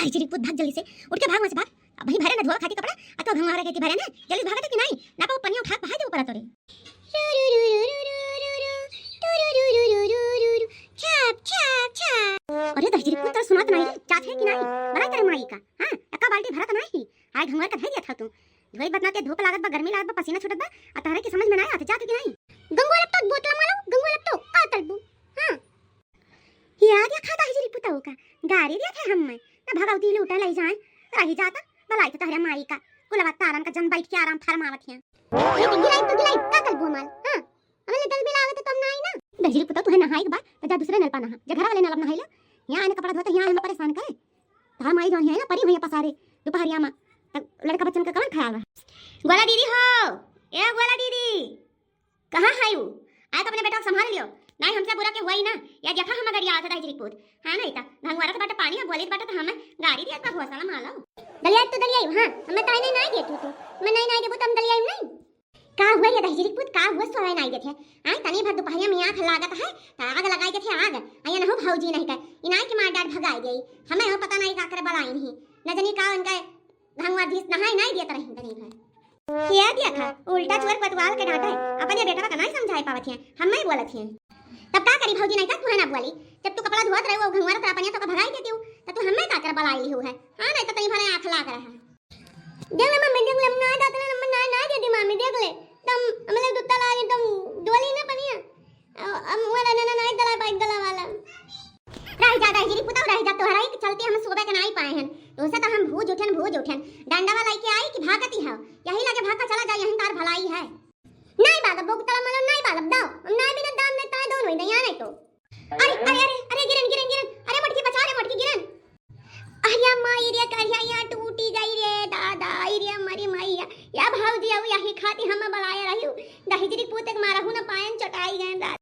दाहिरी पुत भाग जल्दी से उठ के भाग वहां से भाग। अब भाई भरे ना धोआ खाती कपड़ा आ तो भंगारा कहती भरे ना जल्दी भागत कि नहीं ना पाओ पनिया उठा पहा दे ऊपर तोरे छाप छाप छाप। अरे दाहिरी पुत तो सुनात नहीं चाट है कि नहीं बड़ा तेरे माई का हां टक्का बाल्टी भरत नहीं आय घंगर का धै दिया था तू धोई बतना के धूप लागत बा गर्मी लागत बा पसीना छूटत बा आ तारे की समझ में ना आत जात कि नहीं गंगोल अब तक बोतला मारो गंगोल अब तो का तड़बू हां याद या खाता हिजरी पुताऊ का गाड़ी दिया था हम ना भगावती ले उठा ले जाए रही जाता भलाई तो तारे माई का कुलवा तारन का जन बैठ के आराम फरमावत है ये गिलाई का तड़बू माल हां हमें दल भी लागत तो हम ना आई ना दहिरी पुता तू है नहाई के बाद जा दूसरे नल पा नहा जे घर वाले नल नहाइला यहां आने कपड़ा धोते यहां हम परेशान करे तार माई जौन है ना परी भैया पसारे दोपहरिया में तक लड़का बच्चन का कौन ख्याल रहा गोला दीदी हो ए गोला दीदी कहां है वो आए तो अपने बेटा को संभाल लियो नहीं हमसे बुरा के हुई ना या देखा हम गाड़ी आवत दाई रिपोर्ट हां नहीं ता भंगवारा के बाटे पानी बोलित बाटे तो हम गाड़ी दिया का घोसाला माला दलिया तो दलिया हां हमें ताई नहीं दे तू मैं नहीं दे तुम दलिया नहीं का हुआ ये दाई रिपोर्ट का हुआ सोए नहीं देथे आए तनी भर दोपहरिया में आंख लागत है ता आग लगाई देथे आग आया ना हो भौजी नहीं का इनाई के मार डाट भगाई गई हमें हो पता नहीं का करे बलाई नहीं न जानी का उनका भंगवा दिस नहाई नहीं देत रही तनी भर क्या दिया था उल्टा चोर पतवाल के डांटा अपने बेटा का नहीं समझाई पावत है हम नहीं बोलत है तब का करी भौजी नहीं का तू है ना बोली जब तू कपड़ा धोत रहे वो घंगवारा तेरा पनिया तो का भगाई देती हूं तो तू हमें का कर बलाई ली हो है हां नहीं तो तनी भरे आंख लाग रहा है देख ले मम्मी देख ले ना दात ना दे दी मम्मी देख ले तुम हमें दूध ला के तुम डोली ना पनिया अब मोरा ना नहीं दला पाई गला वाला रह जा दाई पुता रह जा तोहरा ही चलते हम सोबे के नहीं पाए हैं तो से तो हम भूज उठन डंडा वाला के आई कि भागती है यही लगे भाग चला जा यही तार भलाई है नहीं बात बोक तला मतलब नहीं बात दाओ हम नहीं बिना दाम में ता दोन होई नहीं नहीं तो अरे गिरन अरे मटकी बचा रे मटकी गिरन अरे माई रे करिया या टूटी गई रे दादा रे मरी मैया या भौजी अब यही खाती हम बलाया रही दहिजरी पूत के मारा हूं ना पायन चटाई गए दादा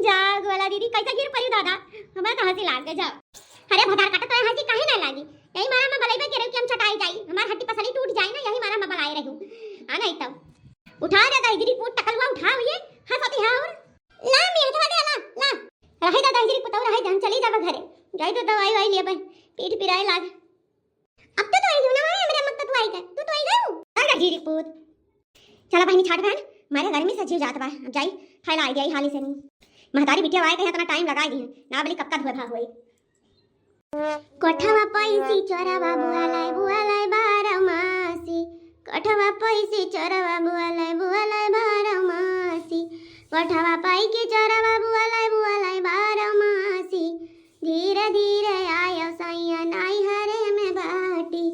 जाग वाला दीदी कैसा गिर पड़ी दादा हमारा कहां से लाग जा अरे भदार काटा तो हंसी काहे ना लागी यही मारा में बलाई में करे कि हम चटाई जाई हमार हड्डी पसली टूट जाई ना यही मारा में बलाए रहू आ नहीं तब उठा दे दहिजरी पूत टकलवा उठाओ ये हंसती है और ला मैं उठा दे ला रहे दादा दहिजरी पुत रहे हम चली जावा घरे जाई तो दवाई वाई ले बन पीठ पिराए लाग अब तो आई ना मेरे मत तो आई तू तो आई गयो दहिजरी पुत चला बहनी छाट बहन मारे गर्मी से जीव जात बा अब जाई खाइला आई हाली से नहीं महतारी बिटिया आए कहे इतना टाइम लगाई दी ना बली कब का धोए भाग होई कोठवा पैसी चोरवा बुआलाई बारमासी कोठवा पैसी चोरवा बुआलाई बारमासी कोठवा पाई के चोरवा बुआलाई बारमासी धीरे धीरे आयो सैया नाई हरे में बाटी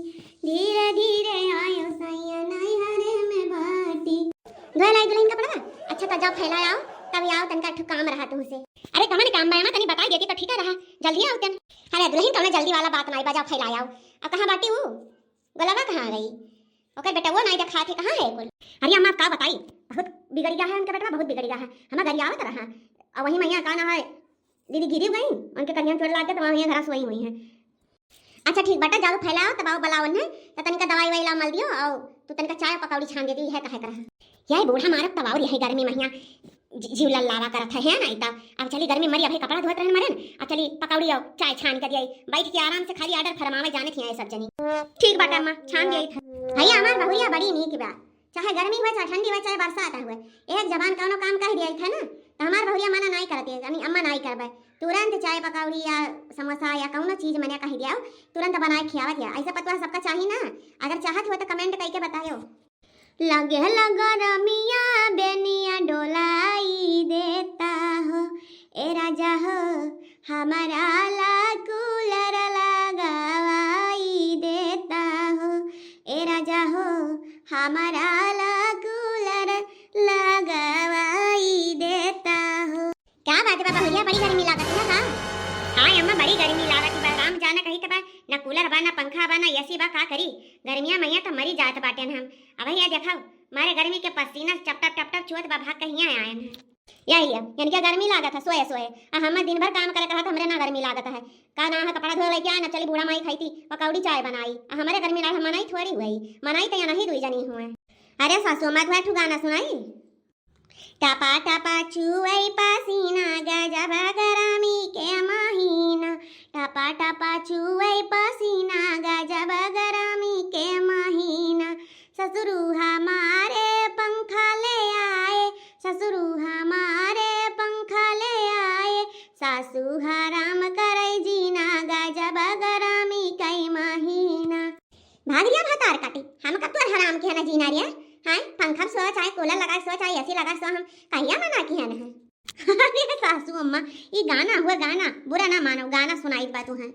धीरे धीरे आयो सैया नाई हरे में बाटी धोलाई दुल्हन का पड़ा अच्छा तो जाओ फैलाओ तब आओ तनका ठु काम रहा तुमसे अरे कहां काम में तनी बता देती तो ठीक रहा जल्दी आओ तन अरे दुल्हन कौन जल्दी वाला बात नहीं बजा फैलाओ अब कहां बाटी वो गलवा कहां गई ओके बेटा वो नहीं देखा थे कहां है कुल अरे अम्मा का बताई बहुत बिगड़ गया है उनका बेटा बहुत बिगड़ गया है हम गरियावत रहा और वही मैया का ना है दीदी गिरी गई उनके कन्या चोट लाग के तो वहां घर सोई हुई है अच्छा ठीक बेटा जाओ फैलाओ तब आओ बुलावन है तो तनिका दवाई वाई ला मल दियो और तू तनिका चाय पकौड़ी छान देती है कहे करहा यही बूढ़ा मारत तब और यही गर्मी महिया जीव लावा करत है नहीं तब अब चली गर्मी मरी अभी कपड़ा धोत रहन मरन अब चली पकौड़ी और चाय छान कर दिया बैठ के आराम से खाली ऑर्डर फरमावे जाने थी सब जनी ठीक बाटा अम्मा छान दिया था भैया हमार बहुरिया बड़ी नीक बा चाहे गर्मी हो चाहे ठंडी हो चाहे बरसात हो एक जबान कौनो काम कह दिया था ना तो हमार बहुरिया मना नहीं करते यानी अम्मा नहीं करबे तुरंत चाय पकौड़ी या समोसा या कौनो चीज मने कह दिया तुरंत बनाए खियावत या ऐसा पतवा सबका चाहिए ना अगर चाहत हो तो कमेंट करके बतायो लगे रमिया बेनिया डोलाई देता हो ए राजा हो हमारा ला कूलर लगावाई देता हो ए राजा हो हमारा ला कूलर लगावाई देता हो क्या बात है बाबा भैया बड़ी गर्मी लागत है ना हाँ अम्मा बड़ी गर्मी लागत है राम जाना कही तो ना कूलर बा ना पंखा बा ना एसी बा का करी गर्मिया मैया तो मरी जात बाटे हम अब भैया देखाओ मारे गर्मी के पसीना टप टप चुअत बा भाग कहीं आए हैं यही है यानी क्या गर्मी लागत है सोए हम दिन भर काम करे कहा हमरे ना गर्मी लागत है का ना है कपड़ा धो लेके आए ना चली बूढ़ा माई खाई थी पकौड़ी चाय बनाई हमारे गर्मी लाग मनाई थोड़ी हुई मनाई तो नहीं दुई जनी हुए अरे सासू मत हुआ ठू गाना सुनाई टपा टपा चुई पसीना सासू हराम करे जीना गजब गरमी कई महीना। भागिया भतार काटे हम कब तो हराम के है ना जीना रिया। हाय पंखा सो चाहे कूलर लगा सो चाहे एसी लगा सो हम कहिया मना की है ना। अरे सासू अम्मा ये गाना हुआ गाना बुरा ना मानो गाना सुनाई बा तू है।